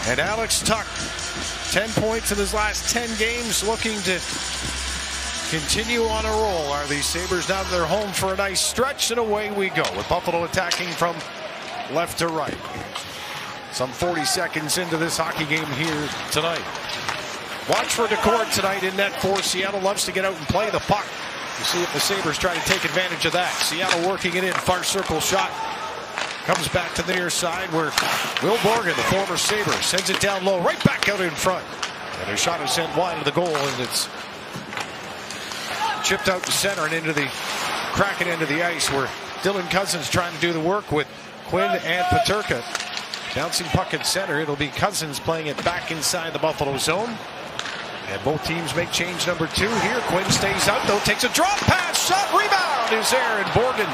And Alex Tuch, 10 points in his last 10 games, looking to continue on a roll. Are these Sabres now they're home for a nice stretch, and away we go with Buffalo attacking from left to right. Some 40 seconds into this hockey game here tonight. Watch for Decord tonight in net for Seattle. Loves to get out and play the puck. You see if the Sabres try to take advantage of that. Seattle working it in, far circle shot. Comes back to the near side where Will Borgen, the former Sabre, sends it down low, right back out in front. And a shot is sent wide of the goal, and it's chipped out to center and into the Kraken end of the ice, where Dylan Cozens trying to do the work with Quinn and Peterka. Bouncing puck in center. It'll be Cozens playing it back inside the Buffalo zone. And both teams make change number 2 here. Quinn stays out, though, takes a drop pass, shot, rebound is there, and Borgen,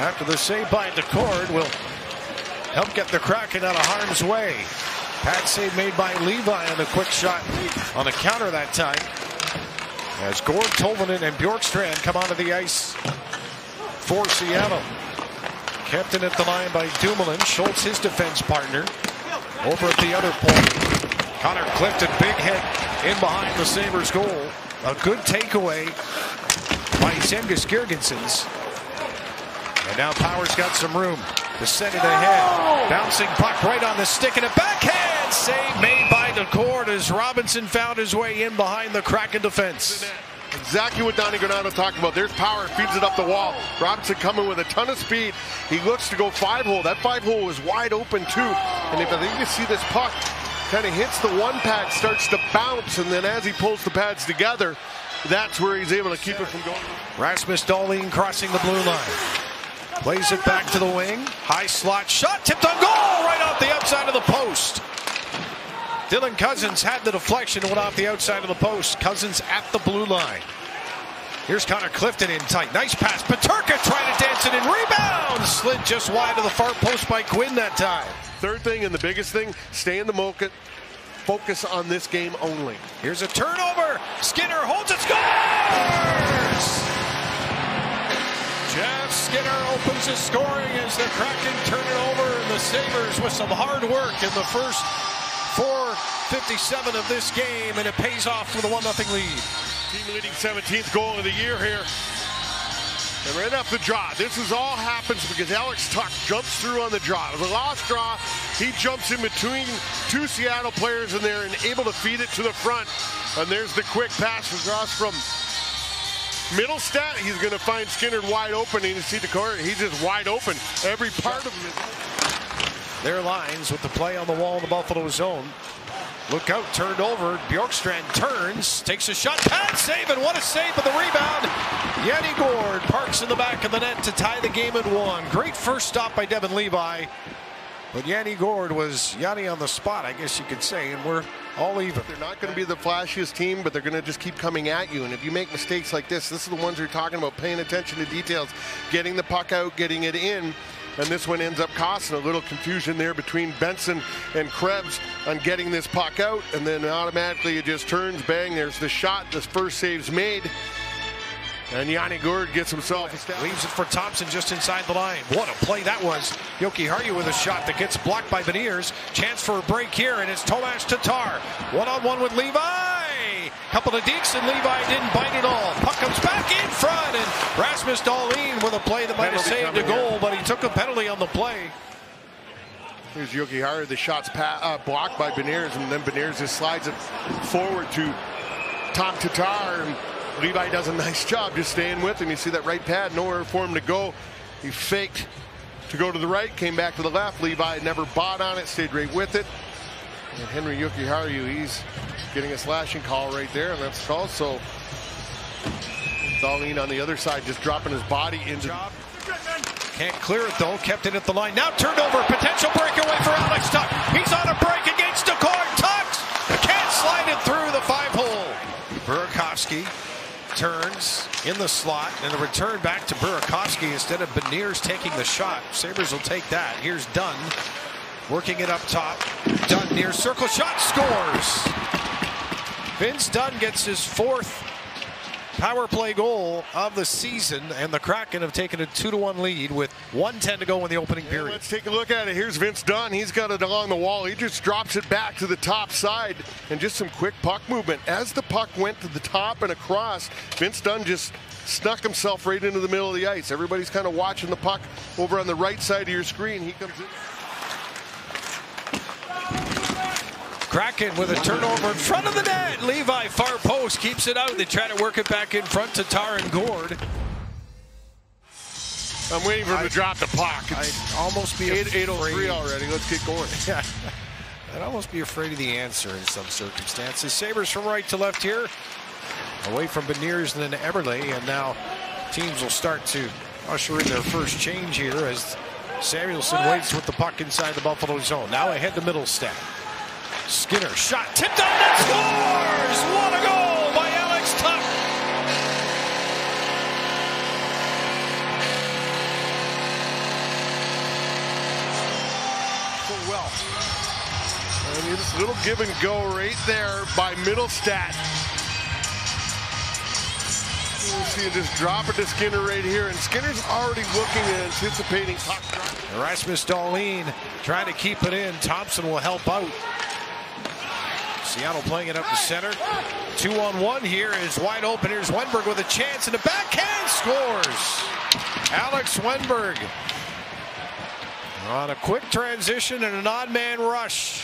after the save by Decord, will help get the Kraken out of harm's way. Pad save made by Levi on the quick shot on a counter that time. As Gord, Tolvanen, and Bjorkstrand come onto the ice for Seattle. Kept in at the line by Dumoulin. Schultz, his defense partner. Over at the other point, Connor Clifton, big hit in behind the Sabres goal. A good takeaway by Zengus Girgensons. And now Power's got some room to send it ahead. Bouncing puck right on the stick, and a backhand save made by Decord as Robinson found his way in behind the Kraken defense. Exactly what Donnie Granato talked about. There's Power, feeds it up the wall. Robinson coming with a ton of speed. He looks to go 5-hole. That 5-hole was wide open too. And if I think you see this puck kind of hits the one pad, starts to bounce, and then as he pulls the pads together, that's where he's able to keep it from going. Rasmus Dahlin crossing the blue line. Plays it back to the wing. High slot shot, tipped on goal, right off the outside of the post. Dylan Cozens had the deflection, went off the outside of the post. Cozens at the blue line. Here's Connor Clifton in tight. Nice pass. Peterka trying to dance it in. Rebound. Slid just wide of the far post by Quinn that time. Third thing and the biggest thing, stay in the market. Focus on this game only. Here's a turnover. Skinner holds it. Scores! Jeff Skinner opens the scoring as the Kraken turn it over, and the Sabres with some hard work in the first 4:57 of this game, and it pays off with a 1-0 lead. Team leading 17th goal of the year here. And right off the draw, this is all happens because Alex Tuch jumps through on the draw. The last draw, he jumps in between 2 Seattle players in there and able to feed it to the front. And there's the quick pass across from Middlestat. He's going to find Skinner wide open, and you see the corner. He's just wide open. Every part of him. Their lines with the play on the wall in the Buffalo zone. Look out, turned over. Bjorkstrand turns, takes a shot, pad save, and what a save with the rebound. Yanni Gourde parks in the back of the net to tie the game at 1. Great first stop by Devin Levi. But Yanni Gourde was Yanni on the spot, I guess you could say, and we're all even. They're not going to be the flashiest team, but they're going to just keep coming at you. And if you make mistakes like this is the ones we're talking about, paying attention to details, getting the puck out, getting it in. And this one ends up costing a little confusion there between Benson and Krebs on getting this puck out. And then automatically it just turns, bang, there's the shot. This first save's made. And Yanni Gourde gets himself a step. Leaves it for Thompson just inside the line. What a play that was. Yoki Harju with a shot that gets blocked by Beniers. Chance for a break here, and it's Tomas Tatar. One-on-one with Levi. Couple of dekes, and Levi didn't bite it all. Puck comes back in front, and Rasmus Dahlin with a play that might have saved a goal, but he took a penalty on the play. Here's Yoki Harju. The shot's blocked by Beniers, and then Beniers just slides it forward to Tom Tatar, and Levi does a nice job just staying with him. You see that right pad, nowhere for him to go. He faked to go to the right, came back to the left. Levi never bought on it, stayed right with it. And Henry Yoki Harju, he's getting a slashing call right there, and that's called. So Dahlin on the other side just dropping his body into. Can't clear it though, kept it at the line. Now turned over, potential breakaway for Alex Tuch. He's on a break against Decord. Tuch can't slide it through the 5-hole. Burakovsky turns in the slot, and a return back to Burakovsky instead of Beniers taking the shot. Sabres will take that. Here's Dunn working it up top. Dunn near circle shot, scores. Vince Dunn gets his 4th power play goal of the season, and the Kraken have taken a 2-1 lead with 1:10 to go in the opening period. Let's take a look at it. Here's Vince Dunn. He's got it along the wall. He just drops it back to the top side, and just some quick puck movement. As the puck went to the top and across, Vince Dunn just snuck himself right into the middle of the ice. Everybody's kind of watching the puck over on the right side of your screen. He comes in. Kraken with a turnover in front of the net. Levi, far post, keeps it out. They try to work it back in front to Tatar and Gord. I'm waiting for him to drop the puck. I'd almost be 8:03 already. Let's get going. Yeah. I'd almost be afraid of the answer in some circumstances. Sabres from right to left here. Away from Beniers and then Eberle. And now teams will start to usher in their first change here as Samuelson waits with the puck inside the Buffalo zone. Now ahead to Middlestat. Skinner shot tipped on net, scores! What a goal by Alex Tuck! So well. And this little give and go right there by Middlestat. You see it just drop it to Skinner right here, and Skinner's already looking and anticipating puck drop. Rasmus Dahlin trying to keep it in. Thompson will help out. Seattle playing it up to center. 2-on-1 here is wide open. Here's Wenberg with a chance, and the backhand scores. Alex Wenberg on a quick transition and an odd man rush.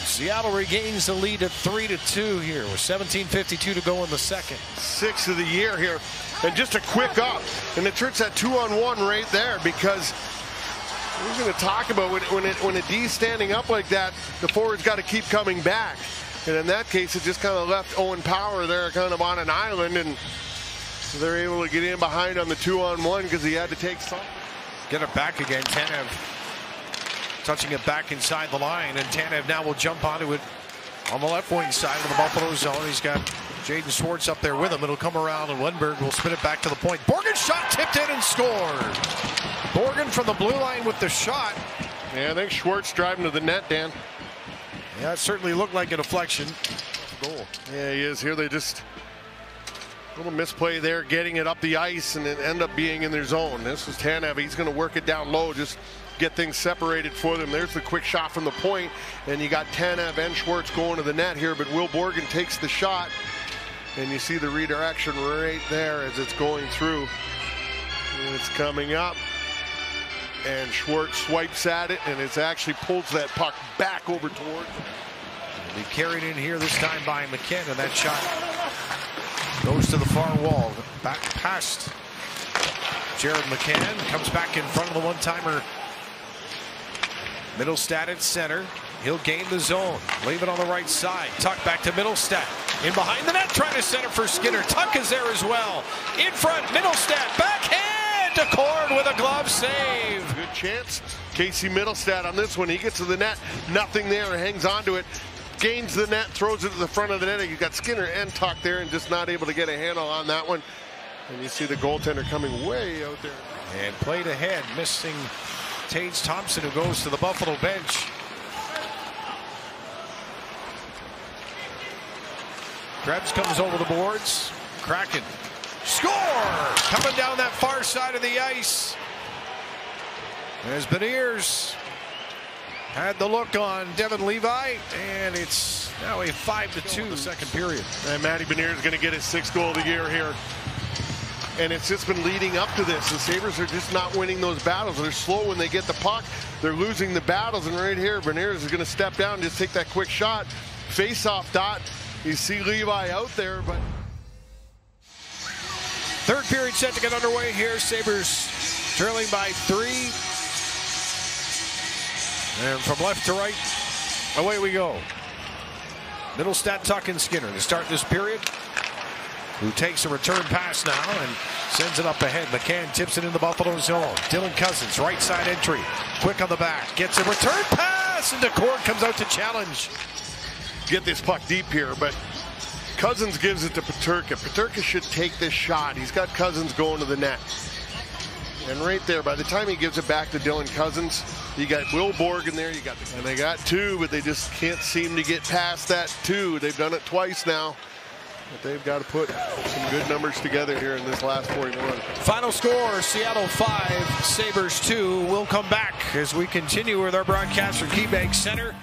Seattle regains the lead at 3-2 here with 17:52 to go in the second. 6th of the year here, and just a quick up, and it turns that 2-on-1 right there, because we're going to talk about when a D's standing up like that, the forward's got to keep coming back. And in that case, it just kind of left Owen Power there kind of on an island, and they're able to get in behind on the 2-on-1 because he had to take something. Get it back again. Tanev touching it back inside the line, and Tanev now will jump onto it on the left wing side of the Buffalo zone. He's got Jaden Schwartz up there with him. It'll come around, and Wenberg will spin it back to the point. Borgen shot tipped in and scored. Borgen from the blue line with the shot. Yeah, I think Schwartz driving to the net, Dan. Yeah, it certainly looked like a deflection. Goal. Yeah, he is here. They just a little misplay there, getting it up the ice, and it end up being in their zone. This is Tanev. He's going to work it down low, just get things separated for them. There's the quick shot from the point, and you got Tanev and Schwartz going to the net here, but Will Borgen takes the shot, and you see the redirection right there as it's going through. And it's coming up, and Schwartz swipes at it, and it actually pulls that puck back over towards him. It'll be carried in here this time by McKenna, and that shot goes to the far wall. Back past Jared McCann, comes back in front of the one-timer. Middlestat at center. He'll gain the zone. Leave it on the right side. Tuck back to Middlestat. In behind the net, trying to center for Skinner. Tuck is there as well. In front, Middlestat. Backhand to Cord with a glove save. Good chance. Casey Middlestat on this one. He gets to the net. Nothing there. Hangs onto it. Gains the net. Throws it to the front of the net. You've got Skinner and Tuck there, and just not able to get a handle on that one. And you see the goaltender coming way out there. And played ahead, missing Tage Thompson, who goes to the Buffalo bench. Krebs comes over the boards. Kraken score! Coming down that far side of the ice. There's Beniers. Had the look on Devin Levi, and it's now a 5-2 in the second period. And Matty Beniers is going to get his 6th goal of the year here. And it's just been leading up to this. The Sabres are just not winning those battles. They're slow when they get the puck. They're losing the battles. And right here, Beniers is going to step down and just take that quick shot. Face-off dot. You see Levi out there, but... Third period set to get underway here. Sabres trailing by 3. And from left to right, away we go. Middlestat, Tuck, and Skinner to start this period. Who takes a return pass now and sends it up ahead. McCann tips it in the Buffalo zone. Dylan Cousins, right side entry. Quick on the back. Gets a return pass, and Cord comes out to challenge. Get this puck deep here, but Cousins gives it to Peterka. Peterka should take this shot. He's got Cousins going to the net. And right there, by the time he gives it back to Dylan Cousins, you got Will Borgen there. And they got 2, but they just can't seem to get past that 2. They've done it twice now. But they've got to put some good numbers together here in this last 41. Final score, Seattle 5, Sabres 2. We'll come back as we continue with our broadcast from KeyBank Center.